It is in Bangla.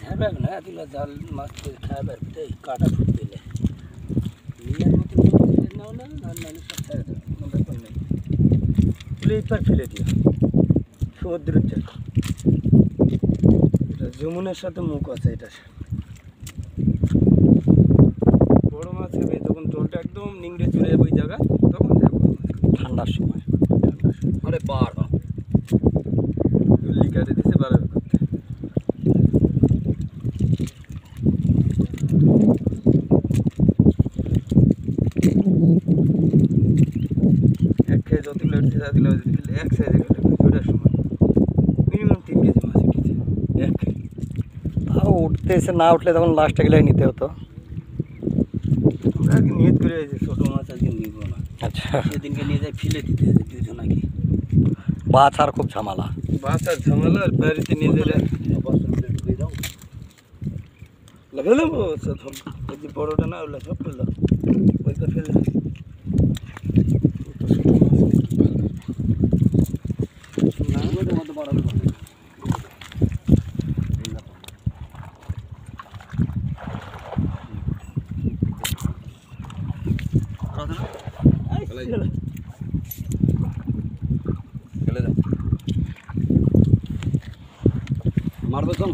ঝাড়বে না দিলে জাল মাছ খাবার কাটা ফুট দিলে নিজের মতো নাও না আর নাহলে সব ছেড়ে দেবে কোনো ব্যাপার নেই তুলে এই পার ফেলে দিও সমুদ্রের জল এটা যমুনার সাথে মুখ আছে এটা বড় মাছ হবে যখন জলটা একদম নিংড়ে চলে যাবে ওই জায়গা তখন যাবো ঠান্ডার সময় আরে বার গুল্লি কাটে দিছে বার করতে এক খেয়ে যতগুলো উঠছে তাগুলো এক সাইজের ওটার সময় মিনিমাম 3 কেজি মাছ উঠেছে এক তাও উঠতেছে না উঠলে তখন লাস্টে গেলে নিতে হতো আমরা আগে নিয়ত করে যে ছোটো মাছ আজকে নিব না আচ্ছা সেদিনকে নিয়ে যাই ফেলে দিতে হয়েছে দুজন আগে মাছ আর খুব ঝামেলা বাস আর ঝামেলা আর বাড়িতে নিয়ে যেতে ফেলে দেবো ওই যে বড়োটা না ওগুলো সব ফেললাম ওইটা ফেলে মারবে চল